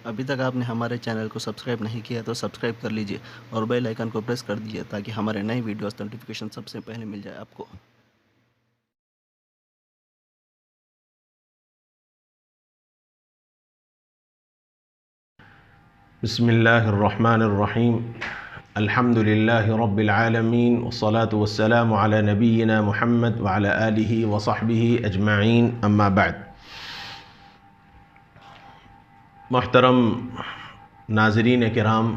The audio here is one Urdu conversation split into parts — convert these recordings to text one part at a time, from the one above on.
ابھی تک آپ نے ہمارے چینل کو سبسکرائب نہیں کیا تو سبسکرائب کر لیجئے اور بیل آئیکن کو پریس کر دیجئے تاکہ ہمارے نئے ویڈیوز نوٹیفیکیشن سب سے پہلے مل جائے آپ کو۔ بسم اللہ الرحمن الرحیم الحمد للہ رب العالمین والصلاة والسلام علی نبینا محمد وعلی آلہ وصحبہ اجمعین اما بعد۔ محترم ناظرین کرام،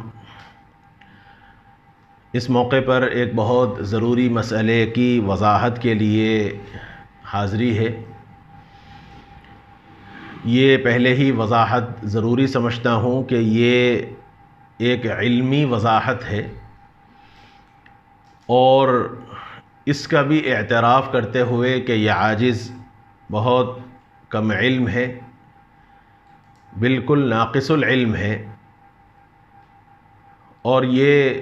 اس موقع پر ایک بہت ضروری مسئلے کی وضاحت کے لیے حاضری ہے۔ یہ پہلے ہی وضاحت ضروری سمجھتا ہوں کہ یہ ایک علمی وضاحت ہے اور اس کا بھی اعتراف کرتے ہوئے کہ یہ عاجز بہت کم علم ہے، بالکل ناقص العلم ہے، اور یہ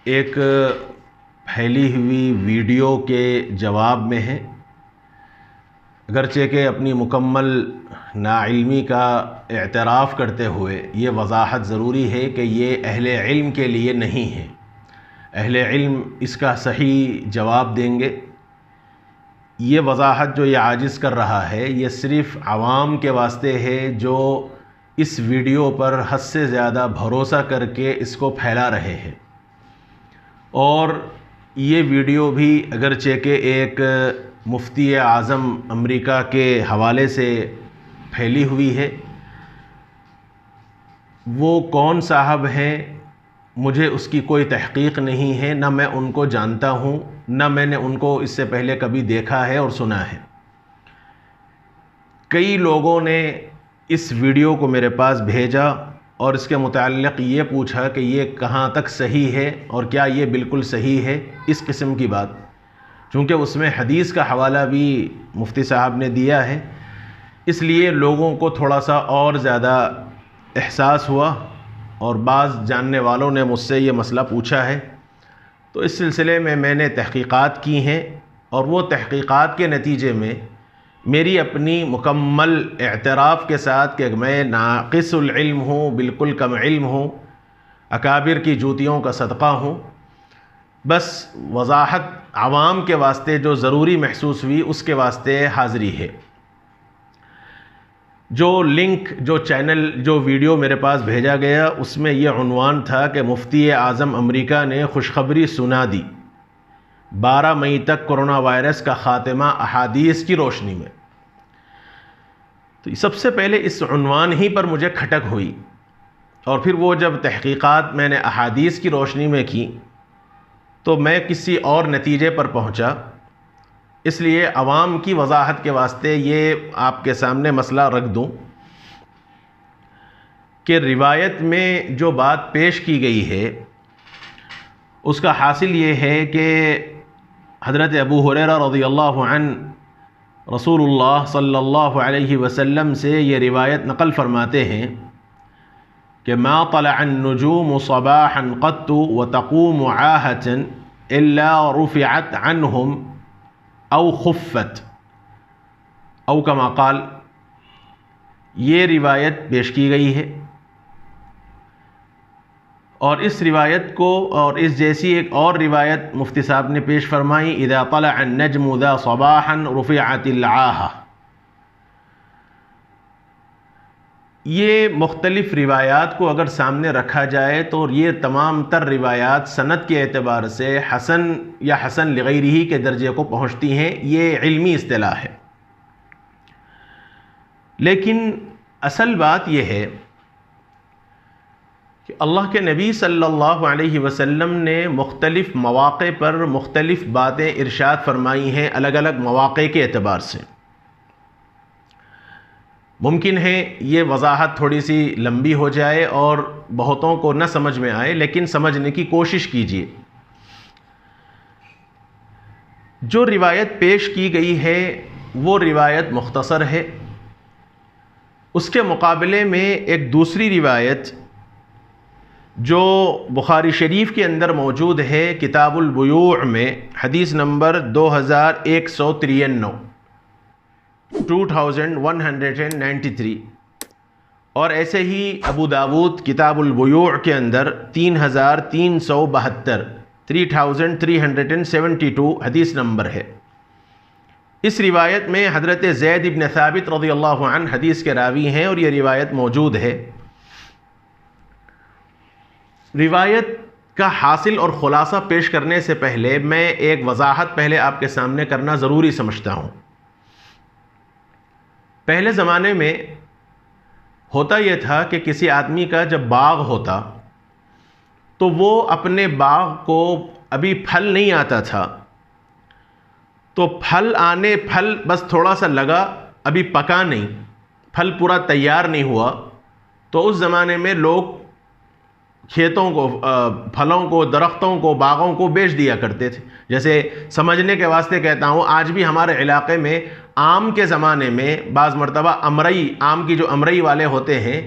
ایک پھیلی ہوئی ویڈیو کے جواب میں ہے، اگرچہ کہ اپنی مکمل ناعلمی کا اعتراف کرتے ہوئے یہ وضاحت ضروری ہے کہ یہ اہل علم کے لیے نہیں ہے۔ اہل علم اس کا صحیح جواب دیں گے۔ یہ وضاحت جو یہ عاجز کر رہا ہے یہ صرف عوام کے واسطے ہے جو اس ویڈیو پر حد سے زیادہ بھروسہ کر کے اس کو پھیلا رہے ہیں، اور یہ ویڈیو بھی اگرچہ کہ ایک مفتی اعظم امریکہ کے حوالے سے پھیلی ہوئی ہے، وہ کون صاحب ہیں مجھے اس کی کوئی تحقیق نہیں ہے، نہ میں ان کو جانتا ہوں، نہ میں نے ان کو اس سے پہلے کبھی دیکھا ہے اور سنا ہے۔ کئی لوگوں نے اس ویڈیو کو میرے پاس بھیجا اور اس کے متعلق یہ پوچھا کہ یہ کہاں تک صحیح ہے اور کیا یہ بالکل صحیح ہے، اس قسم کی بات، چونکہ اس میں حدیث کا حوالہ بھی مفتی صاحب نے دیا ہے، اس لیے لوگوں کو تھوڑا سا اور زیادہ احساس ہوا اور بعض جاننے والوں نے مجھ سے یہ مسئلہ پوچھا ہے، تو اس سلسلے میں نے تحقیقات کی ہیں، اور وہ تحقیقات کے نتیجے میں میری اپنی مکمل اعتراف کے ساتھ کہ میں ناقص العلم ہوں، بالکل کم علم ہوں، اکابر کی جوتیوں کا صدقہ ہوں، بس وضاحت عوام کے واسطے جو ضروری محسوس ہوئی اس کے واسطے حاضری ہے۔ جو لنک، جو چینل، جو ویڈیو میرے پاس بھیجا گیا اس میں یہ عنوان تھا کہ مفتی اعظم امریکہ نے خوشخبری سنا دی، 12 مئی تک کرونا وائرس کا خاتمہ احادیث کی روشنی میں۔ تو سب سے پہلے اس عنوان ہی پر مجھے کھٹک ہوئی، اور پھر وہ جب تحقیقات میں نے احادیث کی روشنی میں کی تو میں کسی اور نتیجے پر پہنچا، اس لیے عوام کی وضاحت کے واسطے یہ آپ کے سامنے مسئلہ رکھ دوں کہ روایت میں جو بات پیش کی گئی ہے اس کا حاصل یہ ہے کہ حضرت ابو ہریرہ رضی اللہ عنہ رسول اللہ صلی اللہ علیہ وسلم سے یہ روایت نقل فرماتے ہیں کہ ما طلع النجوم صباحا قط وتقوم عاهة الا رفعت عنهم او خفت، او کما قال، یہ روایت پیش کی گئی ہے، اور اس روایت کو اور اس جیسی ایک اور روایت مفتی صاحب نے پیش فرمائی، اذا طلع النجم ذا صباحا رفعت العاهة۔ یہ مختلف روایات کو اگر سامنے رکھا جائے تو یہ تمام تر روایات سند کے اعتبار سے حسن یا حسن لغیرہ کے درجے کو پہنچتی ہیں، یہ علمی اصطلاح ہے۔ لیکن اصل بات یہ ہے کہ اللہ کے نبی صلی اللہ علیہ وسلم نے مختلف مواقع پر مختلف باتیں ارشاد فرمائی ہیں، الگ الگ مواقع کے اعتبار سے۔ ممکن ہے یہ وضاحت تھوڑی سی لمبی ہو جائے اور بہتوں کو نہ سمجھ میں آئے، لیکن سمجھنے کی کوشش کیجیے۔ جو روایت پیش کی گئی ہے وہ روایت مختصر ہے، اس کے مقابلے میں ایک دوسری روایت جو بخاری شریف کے اندر موجود ہے، کتاب البیوع میں، حدیث نمبر 2193 2193، اور ایسے ہی ابو داود کتاب البیوع کے اندر 3372 3372 حدیث نمبر ہے۔ اس روایت میں حضرت زید ابن ثابت رضی اللہ عنہ حدیث کے راوی ہیں اور یہ روایت موجود ہے۔ روایت کا حاصل اور خلاصہ پیش کرنے سے پہلے میں ایک وضاحت پہلے آپ کے سامنے کرنا ضروری سمجھتا ہوں۔ پہلے زمانے میں ہوتا یہ تھا کہ کسی آدمی کا جب باغ ہوتا تو وہ اپنے باغ کو ابھی پھل نہیں آتا تھا تو پھل بس تھوڑا سا لگا، ابھی پکا نہیں، پھل پورا تیار نہیں ہوا، تو اس زمانے میں لوگ کھیتوں کو، پھلوں کو، درختوں کو، باغوں کو بیچ دیا کرتے تھے۔ جیسے سمجھنے کے واسطے کہتا ہوں، آج بھی ہمارے علاقے میں آم کے زمانے میں بعض مرتبہ آم کی جو امرئی والے ہوتے ہیں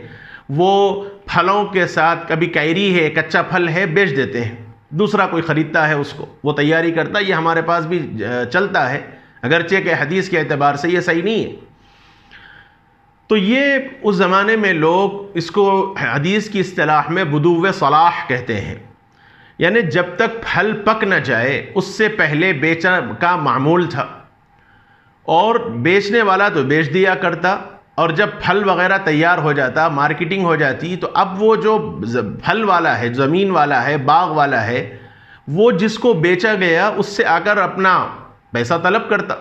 وہ پھلوں کے ساتھ کبھی کیری ہے، کچا پھل ہے، بیچ دیتے ہیں، دوسرا کوئی خریدتا ہے اس کو، وہ تیاری کرتا ہے۔ یہ ہمارے پاس بھی چلتا ہے، اگرچہ کہ حدیث کے اعتبار سے یہ صحیح نہیں ہے۔ تو یہ اس زمانے میں لوگ اس کو حدیث کی اصطلاح میں بدو صلاح کہتے ہیں، یعنی جب تک پھل پک نہ جائے اس سے پہلے بیچا کا معمول تھا، اور بیچنے والا تو بیچ دیا کرتا، اور جب پھل وغیرہ تیار ہو جاتا، مارکیٹنگ ہو جاتی، تو اب وہ جو پھل والا ہے، زمین والا ہے، باغ والا ہے، وہ جس کو بیچا گیا اس سے آ کر اپنا پیسہ طلب کرتا۔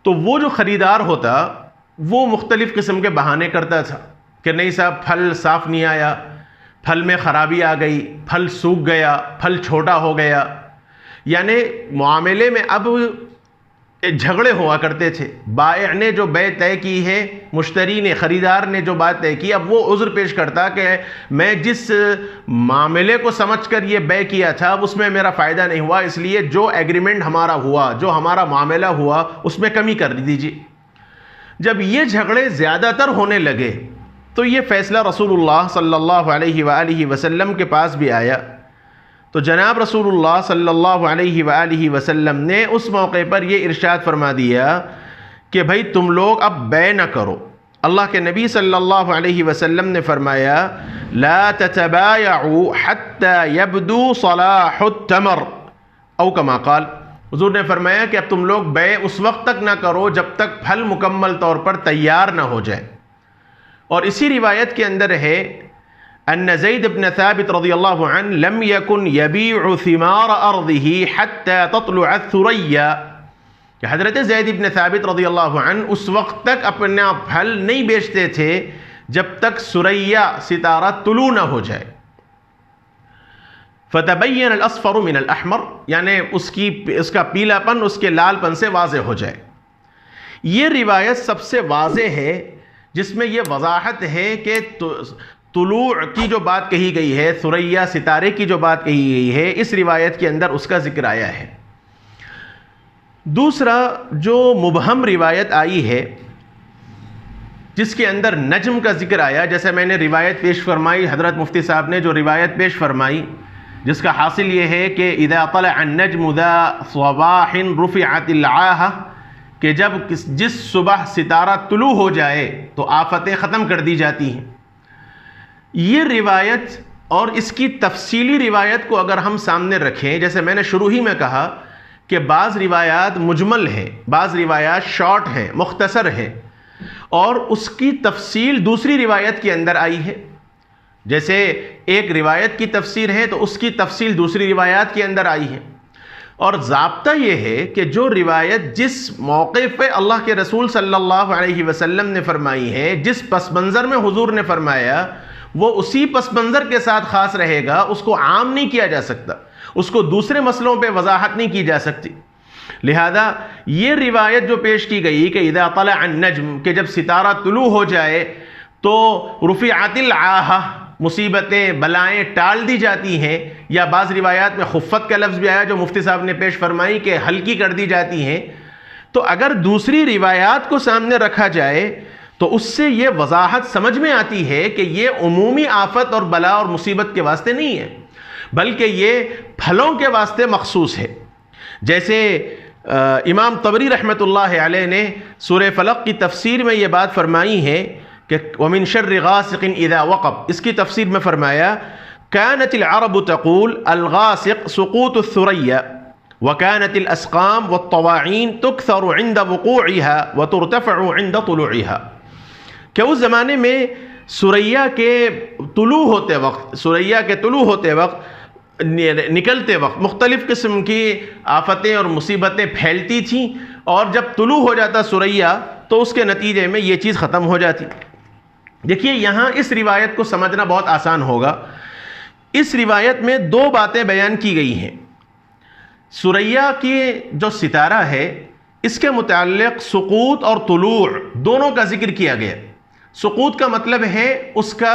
تو وہ جو خریدار ہوتا وہ مختلف قسم کے بہانے کرتا تھا کہ نہیں صاحب پھل صاف نہیں آیا، پھل میں خرابی آ گئی، پھل سوکھ گیا، پھل چھوٹا ہو گیا، یعنی معاملے میں اب جھگڑے ہوا کرتے تھے۔ بائع نے جو بیع طے کی ہے، مشتری نے، خریدار نے جو بات طے کی، اب وہ عذر پیش کرتا کہ میں جس معاملے کو سمجھ کر یہ بیع کیا تھا اس میں میرا فائدہ نہیں ہوا، اس لیے جو ایگریمنٹ ہمارا ہوا، جو ہمارا معاملہ ہوا، اس میں کمی کر دیجیے۔ جب یہ جھگڑے زیادہ تر ہونے لگے تو یہ فیصلہ رسول اللہ صلی اللہ علیہ وآلہ وسلم کے پاس بھی آیا، تو جناب رسول اللہ صلی اللہ علیہ وآلہ وسلم نے اس موقع پر یہ ارشاد فرما دیا کہ بھائی تم لوگ اب بیع نہ کرو۔ اللہ کے نبی صلی اللہ علیہ وسلم نے فرمایا لا تتبایعوا حتی یبدو صلاح التمر، او کما قال، حضور نے فرمایا کہ اب تم لوگ بیع اس وقت تک نہ کرو جب تک پھل مکمل طور پر تیار نہ ہو جائے۔ اور اسی روایت کے اندر ہے ان زید بن ثابت رضی اللہ عنہ لم یکن یبیع ثمار ارضه حتی تطلع الثریا، کہ حضرت زید بن ثابت رضی اللہ عنہ اس وقت تک اپنا پھل نہیں بیچتے تھے جب تک ثریا ستارہ طلوع نہ ہو جائے۔ فتبین الاصفر من الاحمر، یعنی اس کا پیلا پن اس کے لال پن سے واضح ہو جائے۔ یہ روایت سب سے واضح ہے جس میں یہ وضاحت ہے کہ طلوع کی جو بات کہی گئی ہے، ثریا ستارے کی جو بات کہی گئی ہے، اس روایت کے اندر اس کا ذکر آیا ہے۔ دوسرا جو مبہم روایت آئی ہے جس کے اندر نجم کا ذکر آیا، جیسے میں نے روایت پیش فرمائی، حضرت مفتی صاحب نے جو روایت پیش فرمائی جس کا حاصل یہ ہے کہ اذا طلع النجم ذا صباح رفعت العاہہ، کہ جب جس صبح ستارہ طلوع ہو جائے تو آفتیں ختم کر دی جاتی ہیں۔ یہ روایت اور اس کی تفصیلی روایت کو اگر ہم سامنے رکھیں، جیسے میں نے شروع ہی میں کہا کہ بعض روایات مجمل ہیں، بعض روایات شارٹ ہیں، مختصر ہیں، اور اس کی تفصیل دوسری روایت کے اندر آئی ہے۔ جیسے ایک روایت کی تفسیر ہے تو اس کی تفصیل دوسری روایات کے اندر آئی ہے، اور ضابطہ یہ ہے کہ جو روایت جس موقع پہ اللہ کے رسول صلی اللہ علیہ وسلم نے فرمائی ہے، جس پس منظر میں حضور نے فرمایا، وہ اسی پس منظر کے ساتھ خاص رہے گا، اس کو عام نہیں کیا جا سکتا، اس کو دوسرے مسئلوں پہ وضاحت نہیں کی جا سکتی۔ لہذا یہ روایت جو پیش کی گئی کہ اذا طلع النجم، کہ جب ستارہ طلوع ہو جائے تو رفعت العاہہ، مصیبتیں، بلائیں ٹال دی جاتی ہیں، یا بعض روایات میں خفت کا لفظ بھی آیا جو مفتی صاحب نے پیش فرمائی کہ ہلکی کر دی جاتی ہیں۔ تو اگر دوسری روایات کو سامنے رکھا جائے تو اس سے یہ وضاحت سمجھ میں آتی ہے کہ یہ عمومی آفت اور بلا اور مصیبت کے واسطے نہیں ہے، بلکہ یہ پھلوں کے واسطے مخصوص ہے۔ جیسے امام طبری رحمۃ اللہ علیہ نے سورہ فلق کی تفسیر میں یہ بات فرمائی ہے کہ ومن شر غاسق اذا وقب، اس کی تفسیر میں فرمایا كانت العرب تقول الغاسق سقوط الثريا وكانت الاسقام والطواعين تكثر عند وقوعها وترتفع عند طلوعها، کہ اس زمانے میں ثریا کے طلوع ہوتے وقت نکلتے وقت مختلف قسم کی آفتیں اور مصیبتیں پھیلتی تھیں، اور جب طلوع ہو جاتا ثریا تو اس کے نتیجے میں یہ چیز ختم ہو جاتی۔ دیکھیے یہاں اس روایت کو سمجھنا بہت آسان ہوگا۔ اس روایت میں دو باتیں بیان کی گئی ہیں۔ ثریا کی جو ستارہ ہے اس کے متعلق سقوط اور طلوع دونوں کا ذکر کیا گیا۔ سقوط کا مطلب ہے اس کا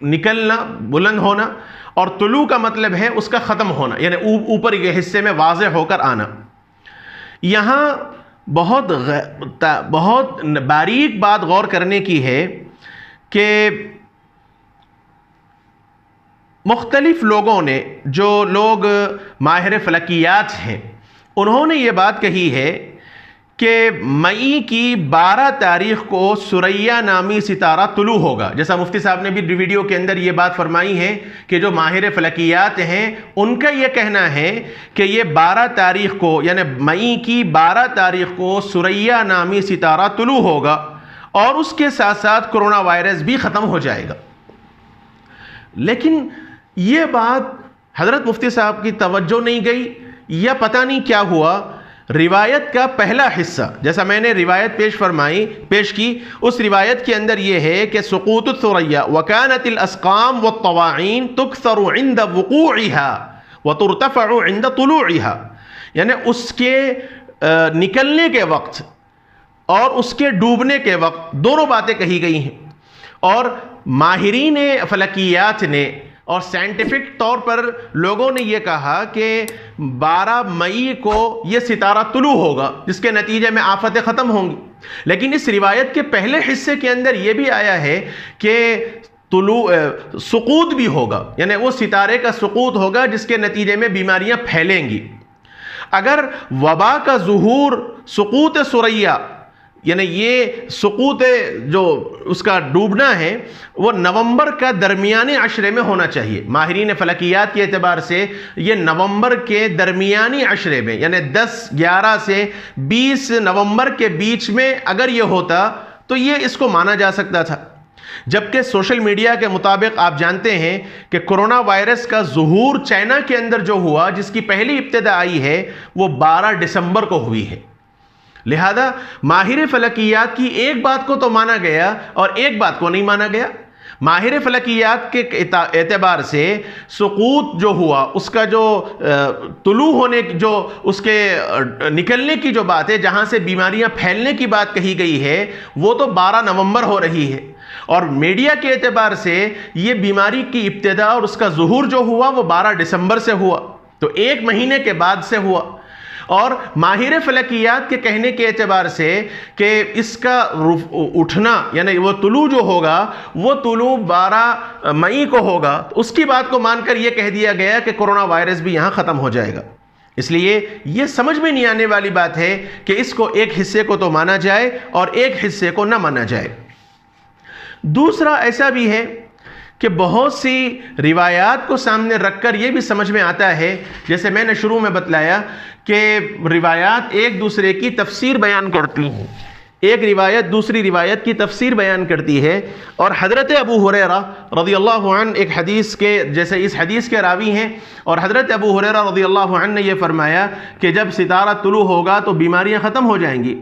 نکلنا، بلند ہونا، اور طلوع کا مطلب ہے اس کا ختم ہونا، یعنی اوپر کے حصے میں واضح ہو کر آنا۔ یہاں بہت باریک بات غور کرنے کی ہے کہ مختلف لوگوں نے، جو لوگ ماہر فلکیات ہیں، انہوں نے یہ بات کہی ہے کہ مئی کی 12 تاریخ کو ثریا نامی ستارہ طلوع ہوگا۔ جیسا مفتی صاحب نے بھی ویڈیو کے اندر یہ بات فرمائی ہے کہ جو ماہر فلکیات ہیں ان کا یہ کہنا ہے کہ یہ 12 تاریخ کو، یعنی مئی کی 12 تاریخ کو ثریا نامی ستارہ طلوع ہوگا، اور اس کے ساتھ ساتھ کرونا وائرس بھی ختم ہو جائے گا۔ لیکن یہ بات حضرت مفتی صاحب کی توجہ نہیں گئی، یا پتہ نہیں کیا ہوا۔ روایت کا پہلا حصہ، جیسا میں نے روایت پیش کی، اس روایت کے اندر یہ ہے کہ سقوط الثریا وكانت الاسقام والطواعين تكثر عند وقوعها وترتفع عند طلوعها، یعنی اس کے نکلنے کے وقت اور اس کے ڈوبنے کے وقت دونوں باتیں کہی گئی ہیں، اور ماہرین فلکیات نے اور سائنٹیفک طور پر لوگوں نے یہ کہا کہ 12 مئی کو یہ ستارہ طلوع ہوگا، جس کے نتیجے میں آفتیں ختم ہوں گی۔ لیکن اس روایت کے پہلے حصے کے اندر یہ بھی آیا ہے کہ سقوط بھی ہوگا، یعنی وہ ستارے کا سقوط ہوگا جس کے نتیجے میں بیماریاں پھیلیں گی۔ اگر وبا کا ظہور سقوط ثریا، یعنی یہ سقوط جو اس کا ڈوبنا ہے وہ نومبر کا درمیانی عشرے میں ہونا چاہیے۔ ماہرین فلکیات کے اعتبار سے یہ نومبر کے درمیانی عشرے میں، یعنی 10، 11 سے 20 نومبر کے بیچ میں اگر یہ ہوتا تو یہ اس کو مانا جا سکتا تھا۔ جبکہ سوشل میڈیا کے مطابق آپ جانتے ہیں کہ کرونا وائرس کا ظہور چائنا کے اندر جو ہوا، جس کی پہلی ابتدا آئی ہے، وہ 12 دسمبر کو ہوئی ہے۔ لہذا ماہر فلکیات کی ایک بات کو تو مانا گیا اور ایک بات کو نہیں مانا گیا۔ ماہر فلکیات کے اعتبار سے سقوط جو ہوا، اس کا جو طلوع ہونے، جو اس کے نکلنے کی جو بات ہے، جہاں سے بیماریاں پھیلنے کی بات کہی گئی ہے، وہ تو 12 نومبر ہو رہی ہے، اور میڈیا کے اعتبار سے یہ بیماری کی ابتدا اور اس کا ظہور جو ہوا وہ 12 دسمبر سے ہوا، تو 1 مہینے کے بعد سے ہوا۔ اور ماہر فلکیات کے کہنے کے اعتبار سے کہ اس کا اٹھنا، یعنی وہ طلوع جو ہوگا وہ طلوع 12 مئی کو ہوگا، اس کی بات کو مان کر یہ کہہ دیا گیا کہ کرونا وائرس بھی یہاں ختم ہو جائے گا۔ اس لیے یہ سمجھ میں نہیں آنے والی بات ہے کہ اس کو ایک حصے کو تو مانا جائے اور ایک حصے کو نہ مانا جائے۔ دوسرا ایسا بھی ہے کہ بہت سی روایات کو سامنے رکھ کر یہ بھی سمجھ میں آتا ہے، جیسے میں نے شروع میں بتلایا کہ روایات ایک دوسرے کی تفسیر بیان کرتی ہیں، ایک روایت دوسری روایت کی تفسیر بیان کرتی ہے، اور حضرت ابو ہریرہ رضی اللہ عنہ ایک حدیث کے، جیسے اس حدیث کے راوی ہیں، اور حضرت ابو ہریرہ رضی اللہ عنہ نے یہ فرمایا کہ جب ستارہ طلوع ہوگا تو بیماریاں ختم ہو جائیں گی۔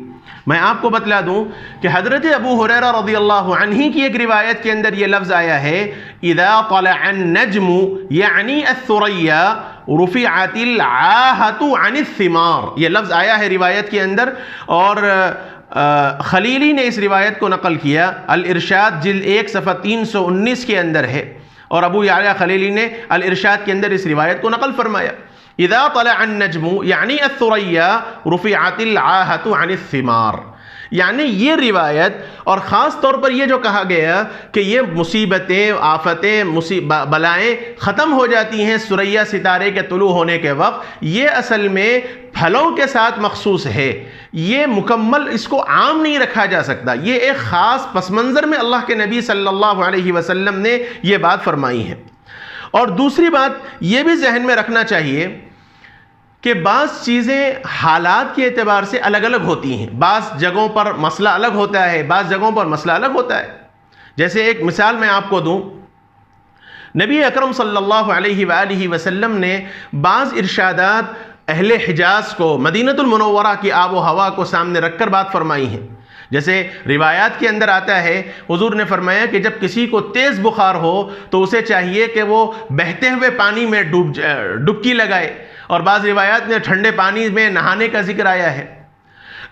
میں آپ کو بتلا دوں کہ حضرت ابو ہریرہ رضی اللہ عنہ کی ایک روایت کے اندر یہ لفظ آیا ہے اذا طلع النجم یعنی الثریا رفعت العاہۃ عن الثمار، یہ لفظ آیا ہے روایت کے اندر، اور خلیلی نے اس روایت کو نقل کیا، الارشاد جلد 1 صفحہ 319 کے اندر ہے، اور ابو یعلا خلیلی نے الارشاد کے اندر اس روایت کو نقل فرمایا، اذا طلع النجم یعنی الثریا رفعت العاہۃ عن الثمار، یعنی یہ روایت اور خاص طور پر یہ جو کہا گیا کہ یہ مصیبتیں، آفتیں، بلائیں ختم ہو جاتی ہیں ثریا ستارے کے طلوع ہونے کے وقت، یہ اصل میں پھلوں کے ساتھ مخصوص ہے. یہ مکمل اس کو عام نہیں رکھا جا سکتا. یہ ایک خاص پس منظر میں اللہ کے نبی صلی اللہ علیہ وسلم نے یہ بات فرمائی ہے. اور دوسری بات یہ بھی ذہن میں رکھنا چاہیے کہ بعض چیزیں حالات کے اعتبار سے الگ الگ ہوتی ہیں. بعض جگہوں پر مسئلہ الگ ہوتا ہے، بعض جگہوں پر مسئلہ الگ ہوتا ہے. جیسے ایک مثال میں آپ کو دوں، نبی اکرم صلی اللہ علیہ وآلہ وسلم نے بعض ارشادات اہل حجاز کو، مدینہ المنورہ کی آب و ہوا کو سامنے رکھ کر بات فرمائی ہیں. جیسے روایات کے اندر آتا ہے، حضور نے فرمایا کہ جب کسی کو تیز بخار ہو تو اسے چاہیے کہ وہ بہتے ہوئے پانی میں ڈبکی لگائے، اور بعض روایات میں ٹھنڈے پانی میں نہانے کا ذکر آیا ہے.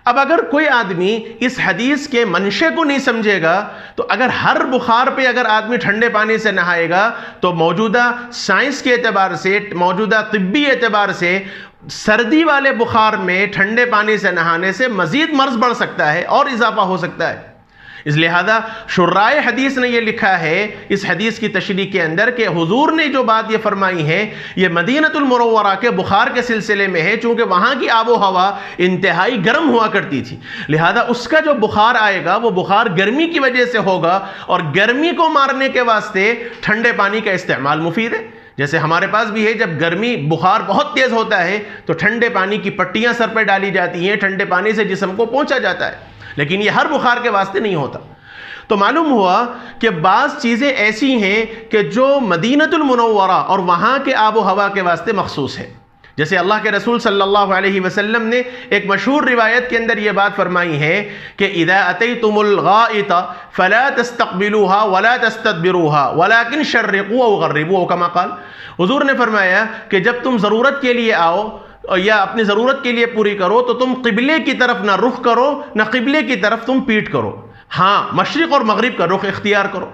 اب اگر کوئی آدمی اس حدیث کے منشے کو نہیں سمجھے گا تو اگر ہر بخار پہ اگر آدمی ٹھنڈے پانی سے نہائے گا تو موجودہ سائنس کے اعتبار سے، موجودہ طبی اعتبار سے سردی والے بخار میں ٹھنڈے پانی سے نہانے سے مزید مرض بڑھ سکتا ہے اور اضافہ ہو سکتا ہے. اس لہذا شرائع حدیث نے یہ لکھا ہے اس حدیث کی تشریح کے اندر کہ حضور نے جو بات یہ فرمائی ہے یہ مدینہ المنورہ کے بخار کے سلسلے میں ہے، چونکہ وہاں کی آب و ہوا انتہائی گرم ہوا کرتی تھی. لہذا اس کا جو بخار آئے گا وہ بخار گرمی کی وجہ سے ہوگا، اور گرمی کو مارنے کے واسطے ٹھنڈے پانی کا استعمال مفید ہے. جیسے ہمارے پاس بھی ہے، جب گرمی بخار بہت تیز ہوتا ہے تو ٹھنڈے پانی کی پٹیاں سر پہ ڈالی جاتی ہیں، ٹھنڈے پانی سے جسم کو پہنچا جاتا ہے، لیکن یہ ہر بخار کے واسطے نہیں ہوتا. تو معلوم ہوا کہ بعض چیزیں ایسی ہیں کہ جو مدینہ المنورہ اور وہاں کے آب و ہوا کے واسطے مخصوص ہے. جیسے اللہ کے رسول صلی اللہ علیہ وسلم نے ایک مشہور روایت کے اندر یہ بات فرمائی ہے کہ اذا اتیتم الغائط فلا تستقبلوها ولا تستدبروها ولكن شرقوا او غربوا، كما قال. حضور نے فرمایا کہ جب تم ضرورت کے لیے آؤ یا اپنی ضرورت کے لیے پوری کرو تو تم قبلے کی طرف نہ رخ کرو نہ قبلے کی طرف تم پیٹ کرو، ہاں مشرق اور مغرب کا رخ اختیار کرو.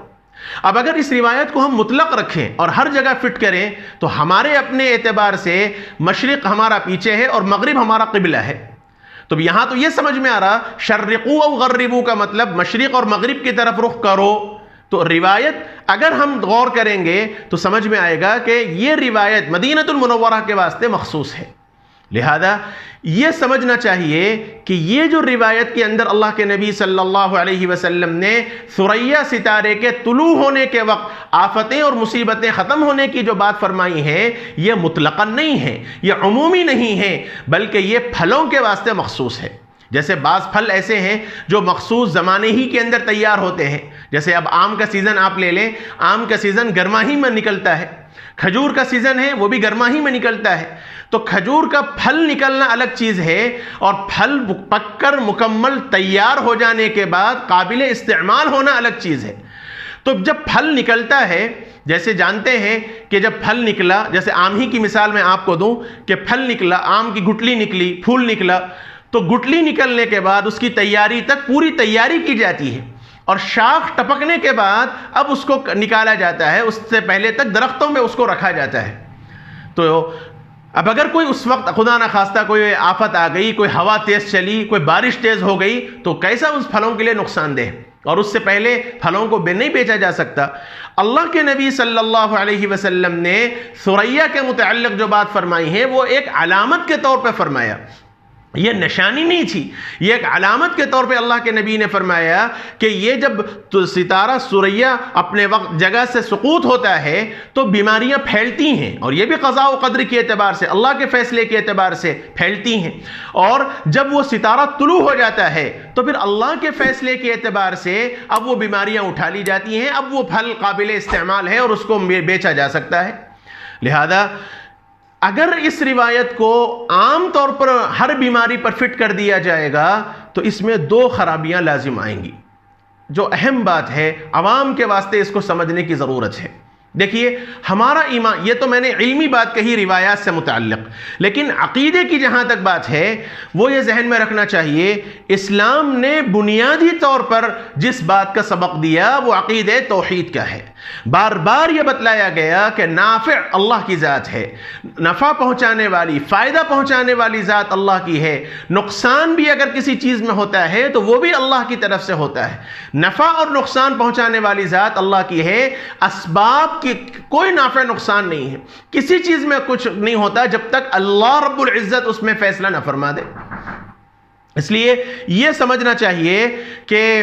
اب اگر اس روایت کو ہم مطلق رکھیں اور ہر جگہ فٹ کریں تو ہمارے اپنے اعتبار سے مشرق ہمارا پیچھے ہے اور مغرب ہمارا قبلہ ہے. تو یہاں تو یہ سمجھ میں آ رہا شرقوا او غربوا کا مطلب مشرق اور مغرب کی طرف رخ کرو. تو روایت اگر ہم غور کریں گے تو سمجھ میں آئے گا کہ یہ روایت مدینہ المنورہ کے واسطے مخصوص ہے. لہذا یہ سمجھنا چاہیے کہ یہ جو روایت کے اندر اللہ کے نبی صلی اللہ علیہ وسلم نے ثریا ستارے کے طلوع ہونے کے وقت آفتیں اور مصیبتیں ختم ہونے کی جو بات فرمائی ہے یہ مطلقاً نہیں ہے، یہ عمومی نہیں ہے، بلکہ یہ پھلوں کے واسطے مخصوص ہے. جیسے بعض پھل ایسے ہیں جو مخصوص زمانے ہی کے اندر تیار ہوتے ہیں. جیسے اب آم کا سیزن آپ لے لیں، آم کا سیزن گرما ہی میں نکلتا ہے. کھجور کا سیزن ہے وہ بھی گرما ہی میں نکلتا ہے. تو کھجور کا پھل نکلنا الگ چیز ہے، اور پھل پک کر مکمل تیار ہو جانے کے بعد قابل استعمال ہونا الگ چیز ہے. تو جب پھل نکلتا ہے، جیسے جانتے ہیں کہ جب پھل نکلا، جیسے آم ہی کی مثال میں آپ کو دوں کہ پھل نکلا، آم کی گٹلی نکلی، پھول نکلا، تو گٹلی نکلنے کے بعد اس کی تیاری تک پوری تیاری کی جاتی ہے، اور شاخ ٹپکنے کے بعد اب اس کو نکالا جاتا ہے. اس سے پہلے تک درختوں میں اس کو رکھا جاتا ہے. تو اب اگر کوئی اس وقت خدا نہ خواستہ کوئی آفت آ گئی، کوئی ہوا تیز چلی، کوئی بارش تیز ہو گئی، تو کیسا اس پھلوں کے لیے نقصان دہ، اور اس سے پہلے پھلوں کو نہیں بیچا جا سکتا. اللہ کے نبی صلی اللہ علیہ وسلم نے ثریا کے متعلق جو بات فرمائی ہے وہ ایک علامت کے طور پہ فرمایا. یہ نشانی نہیں تھی، یہ ایک علامت کے طور پہ اللہ کے نبی نے فرمایا کہ یہ جب ستارہ ثریا اپنے وقت جگہ سے سقوط ہوتا ہے تو بیماریاں پھیلتی ہیں، اور یہ بھی قضاء و قدر کے اعتبار سے، اللہ کے فیصلے کے اعتبار سے پھیلتی ہیں. اور جب وہ ستارہ طلوع ہو جاتا ہے تو پھر اللہ کے فیصلے کے اعتبار سے اب وہ بیماریاں اٹھا لی جاتی ہیں، اب وہ پھل قابل استعمال ہے اور اس کو بیچا جا سکتا ہے. لہذا اگر اس روایت کو عام طور پر ہر بیماری پر فٹ کر دیا جائے گا تو اس میں دو خرابیاں لازم آئیں گی. جو اہم بات ہے عوام کے واسطے اس کو سمجھنے کی ضرورت ہے. دیکھیے ہمارا ایمان، یہ تو میں نے علمی بات کہی روایات سے متعلق، لیکن عقیدے کی جہاں تک بات ہے وہ یہ ذہن میں رکھنا چاہیے، اسلام نے بنیادی طور پر جس بات کا سبق دیا وہ عقیدہ توحید کا ہے۔ بار بار یہ بتلایا گیا کہ نافع اللہ کی ذات ہے، نفع پہنچانے والی، فائدہ پہنچانے والی ذات اللہ کی ہے، نقصان بھی اگر کسی چیز میں ہوتا ہے تو وہ بھی اللہ کی طرف سے ہوتا ہے، نفع اور نقصان پہنچانے والی ذات اللہ کی ہے، اسباب کی کوئی نافع نقصان نہیں ہے، کسی چیز میں کچھ نہیں ہوتا جب تک اللہ رب العزت اس میں فیصلہ نہ فرما دے۔ اس لیے یہ سمجھنا چاہیے کہ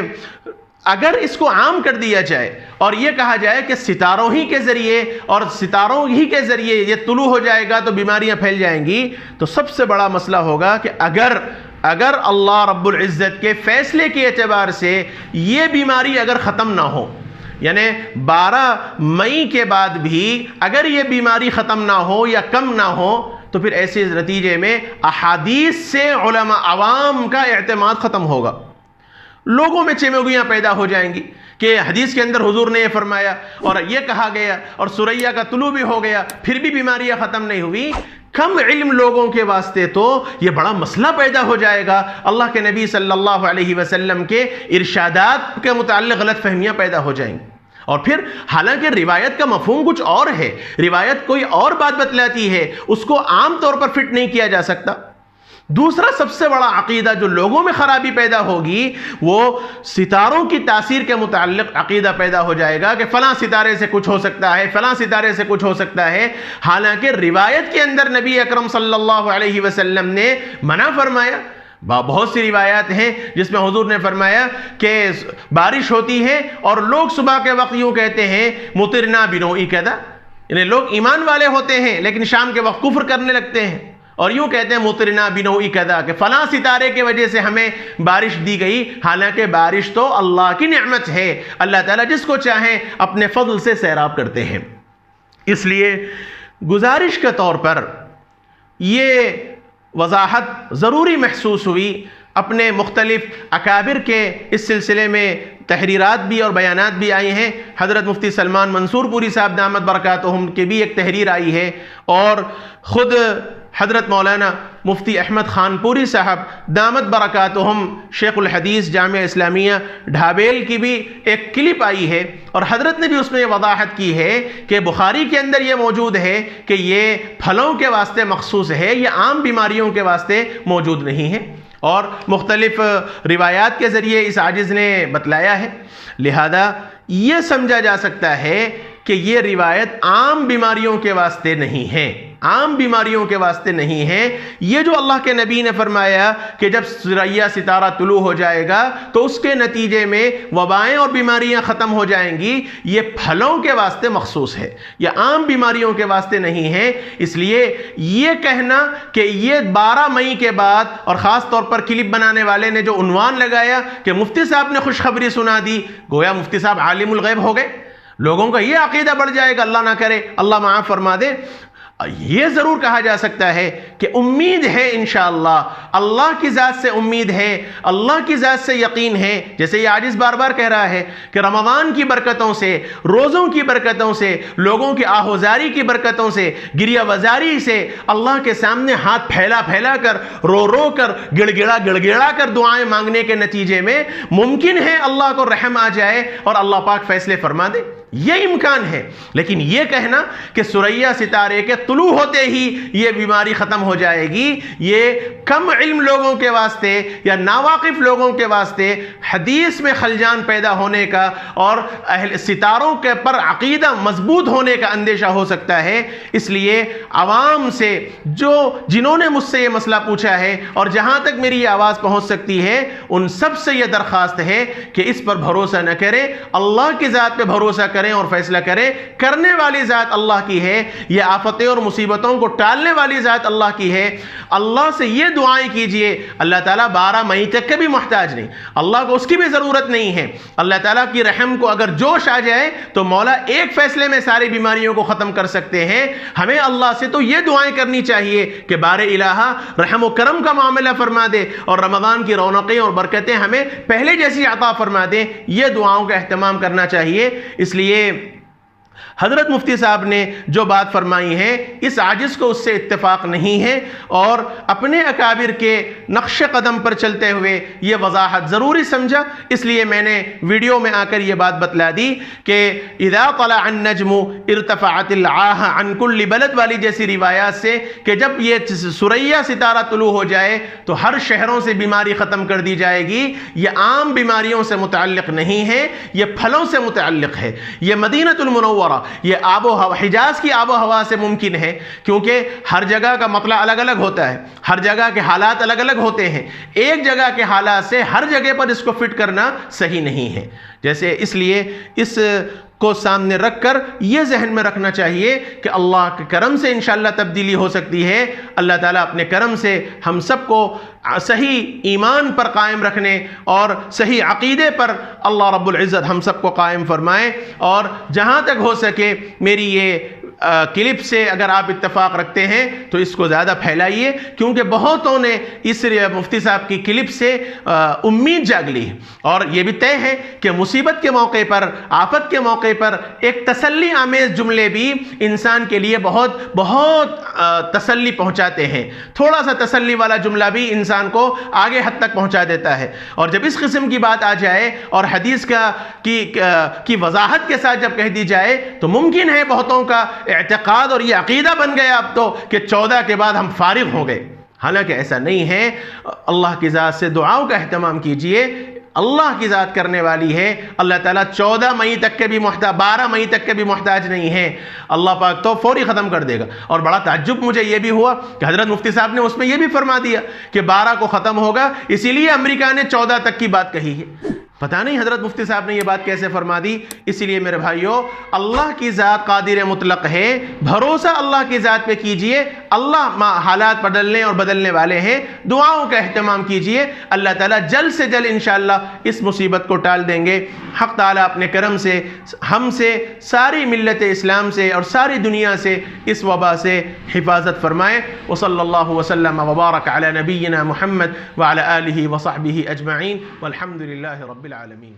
اگر اس کو عام کر دیا جائے اور یہ کہا جائے کہ ستاروں ہی کے ذریعے اور ستاروں ہی کے ذریعے یہ طلوع ہو جائے گا تو بیماریاں پھیل جائیں گی، تو سب سے بڑا مسئلہ ہوگا کہ اگر اللہ رب العزت کے فیصلے کے اعتبار سے یہ بیماری اگر ختم نہ ہو، یعنی 12 مئی کے بعد بھی اگر یہ بیماری ختم نہ ہو یا کم نہ ہو، تو پھر ایسے نتیجے میں احادیث سے علماء عوام کا اعتماد ختم ہوگا، لوگوں میں چموگیاں پیدا ہو جائیں گی کہ حدیث کے اندر حضور نے یہ فرمایا اور یہ کہا گیا اور سریا کا طلوع بھی ہو گیا، پھر بھی بیماریاں ختم نہیں ہوئی۔ کم علم لوگوں کے واسطے تو یہ بڑا مسئلہ پیدا ہو جائے گا، اللہ کے نبی صلی اللہ علیہ وسلم کے ارشادات کے متعلق غلط فہمیاں پیدا ہو جائیں گی، اور پھر حالانکہ روایت کا مفہوم کچھ اور ہے، روایت کوئی اور بات بتلاتی ہے، اس کو عام طور پر فٹ نہیں کیا جا سکتا۔ دوسرا سب سے بڑا عقیدہ جو لوگوں میں خرابی پیدا ہوگی وہ ستاروں کی تاثیر کے متعلق عقیدہ پیدا ہو جائے گا کہ فلاں ستارے سے کچھ ہو سکتا ہے، فلاں ستارے سے کچھ ہو سکتا ہے، حالانکہ روایت کے اندر نبی اکرم صلی اللہ علیہ وسلم نے منع فرمایا۔ بہت سی روایات ہیں جس میں حضور نے فرمایا کہ بارش ہوتی ہے اور لوگ صبح کے وقت یوں کہتے ہیں مطرنا بنوئی کذا، یعنی لوگ ایمان والے ہوتے ہیں لیکن شام کے وقت کفر کرنے لگتے ہیں اور یوں کہتے ہیں مطرنا بنوئی کذا کہ فلاں ستارے کے وجہ سے ہمیں بارش دی گئی، حالانکہ بارش تو اللہ کی نعمت ہے، اللہ تعالیٰ جس کو چاہیں اپنے فضل سے سیراب کرتے ہیں۔ اس لیے گزارش کے طور پر یہ وضاحت ضروری محسوس ہوئی، اپنے مختلف اکابر کے اس سلسلے میں تحریرات بھی اور بیانات بھی آئی ہیں، حضرت مفتی سلمان منصور پوری صاحب دامت برکاتہم کی بھی ایک تحریر آئی ہے، اور خود حضرت مولانا مفتی احمد خان پوری صاحب دامت برکاتہم شیخ الحدیث جامعہ اسلامیہ ڈھابیل کی بھی ایک کلپ آئی ہے، اور حضرت نے بھی اس میں یہ وضاحت کی ہے کہ بخاری کے اندر یہ موجود ہے کہ یہ پھلوں کے واسطے مخصوص ہے، یہ عام بیماریوں کے واسطے موجود نہیں ہے، اور مختلف روایات کے ذریعے اس عاجز نے بتلایا ہے۔ لہذا یہ سمجھا جا سکتا ہے کہ یہ روایت عام بیماریوں کے واسطے نہیں ہے، عام بیماریوں کے واسطے نہیں ہے۔ یہ جو اللہ کے نبی نے فرمایا کہ جب سریا ستارہ طلوع ہو جائے گا تو اس کے نتیجے میں وبائیں اور بیماریاں ختم ہو جائیں گی، یہ پھلوں کے واسطے مخصوص ہے، یہ عام بیماریوں کے واسطے نہیں ہے۔ اس لیے یہ کہنا کہ یہ 12 مئی کے بعد، اور خاص طور پر کلپ بنانے والے نے جو عنوان لگایا کہ مفتی صاحب نے خوشخبری سنا دی، گویا مفتی صاحب عالم الغیب ہو گئے، لوگوں کا یہ عقیدہ بڑھ جائے گا، اللہ نہ کرے، اللہ معاف فرما دے۔ یہ ضرور کہا جا سکتا ہے کہ امید ہے انشاءاللہ، اللہ کی ذات سے امید ہے، اللہ کی ذات سے یقین ہے، جیسے یہ عاجز بار بار کہہ رہا ہے کہ رمضان کی برکتوں سے، روزوں کی برکتوں سے، لوگوں کی آہوزاری کی برکتوں سے، گریہ وزاری سے، اللہ کے سامنے ہاتھ پھیلا پھیلا کر، رو رو کر، گڑ گڑا کر دعائیں مانگنے کے نتیجے میں ممکن ہے اللہ کو رحم آ جائے اور اللہ پاک فیصلے فرما دے، یہ امکان ہے۔ لیکن یہ کہنا کہ سریا ستارے کے طلوع ہوتے ہی یہ بیماری ختم ہو جائے گی، یہ کم علم لوگوں کے واسطے یا ناواقف لوگوں کے واسطے حدیث میں خلجان پیدا ہونے کا اور اہل ستاروں کے پر عقیدہ مضبوط ہونے کا اندیشہ ہو سکتا ہے۔ اس لیے عوام سے جنہوں نے مجھ سے یہ مسئلہ پوچھا ہے اور جہاں تک میری یہ آواز پہنچ سکتی ہے، ان سب سے یہ درخواست ہے کہ اس پر بھروسہ نہ کریں، اللہ کی ذات پہ بھروسہ کریں اور فیصلہ کریں۔ کرنے والی ذات اللہ کی ہے، یہ آفتیں اور مصیبتوں کو ٹالنے والی ذات اللہ کی ہے۔ اللہ سے یہ دعائیں کیجئے، اللہ تعالیٰ 12 مئی تک کے بھی محتاج نہیں، اللہ کو اس کی بھی ضرورت نہیں ہے۔ اللہ تعالیٰ کی رحم کو اگر جوش آ جائے تو مولا ایک فیصلے میں ساری بیماریوں کو ختم کر سکتے ہیں۔ ہمیں اللہ سے تو یہ دعائیں کرنی چاہیے کہ بار الہ رحم و کرم کا معاملہ فرما دے اور رمضان کی رونقیں اور برکتیں ہمیں پہلے جیسی عطا فرما دے، یہ دعاؤں کا اہتمام کرنا چاہیے۔ اس لیے حضرت مفتی صاحب نے جو بات فرمائی ہے اس عاجز کو اس سے اتفاق نہیں ہے، اور اپنے اکابر کے نقش قدم پر چلتے ہوئے یہ وضاحت ضروری سمجھا، اس لیے میں نے ویڈیو میں آ کر یہ بات بتلا دی کہ اذا طلع النجم ارتفعت العاہ عن کل بلد والی جیسی روایات سے، کہ جب یہ ثریا ستارہ طلوع ہو جائے تو ہر شہروں سے بیماری ختم کر دی جائے گی۔ یہ عام بیماریوں سے متعلق نہیں ہے، یہ پھلوں سے متعلق ہے۔ یہ مدینہ المنورہ، یہ آب و ہوا، حجاز کی آب و ہوا سے ممکن ہے، کیونکہ ہر جگہ کا مطلع الگ الگ ہوتا ہے، ہر جگہ کے حالات الگ الگ ہوتے ہیں، ایک جگہ کے حالات سے ہر جگہ پر اس کو فٹ کرنا صحیح نہیں ہے۔ جیسے اس لیے اس کو سامنے رکھ کر یہ ذہن میں رکھنا چاہیے کہ اللہ کے کرم سے انشاءاللہ تبدیلی ہو سکتی ہے۔ اللہ تعالیٰ اپنے کرم سے ہم سب کو صحیح ایمان پر قائم رکھنے اور صحیح عقیدے پر اللہ رب العزت ہم سب کو قائم فرمائے، اور جہاں تک ہو سکے میری یہ کلپ سے اگر آپ اتفاق رکھتے ہیں تو اس کو زیادہ پھیلائیے، کیونکہ بہتوں نے اس مفتی صاحب کی کلپ سے امید جاگ لی ہے، اور یہ بھی طے ہے کہ مصیبت کے موقع پر، آفت کے موقع پر ایک تسلی آمیز جملے بھی انسان کے لیے بہت بہت تسلی پہنچاتے ہیں۔ تھوڑا سا تسلی والا جملہ بھی انسان کو آگے حد تک پہنچا دیتا ہے، اور جب اس قسم کی بات آ جائے اور حدیث کی وضاحت کے ساتھ جب کہہ دی جائے تو ممکن ہے بہتوں کا اعتقاد اور یہ عقیدہ بن گیا اب تو کہ 14 کے بعد ہم فارغ ہو گئے، حالانکہ ایسا نہیں ہے۔ اللہ کی ذات سے دعاؤں کا اہتمام کیجئے، اللہ کی ذات کرنے والی ہے۔ اللہ تعالیٰ 14 مئی تک کے بھی محتاج، 12 مئی تک کے بھی محتاج نہیں ہے، اللہ پاک تو فوری ختم کر دے گا۔ اور بڑا تعجب مجھے یہ بھی ہوا کہ حضرت مفتی صاحب نے اس میں یہ بھی فرما دیا کہ 12 کو ختم ہوگا، اسی لیے امریکہ نے 14 تک کی بات کہی ہے۔ پتہ نہیں حضرت مفتی صاحب نے یہ بات کیسے فرما دی۔ اسی لیے میرے بھائیوں، اللہ کی ذات قادر مطلق ہے، بھروسہ اللہ کی ذات پہ کیجئے، اللہ حالات بدلنے اور بدلنے والے ہیں، دعاؤں کا اہتمام کیجئے، اللہ تعالیٰ جلد سے جلد انشاءاللہ اس مصیبت کو ٹال دیں گے۔ حق تعالیٰ اپنے کرم سے ہم سے، ساری ملت اسلام سے اور ساری دنیا سے اس وبا سے حفاظت فرمائے۔ وصلی اللہ وسلم وبارک علی نبینا محمد وعلی آلہ وصحبہ اجمعین والحمد للہ رب العالمین۔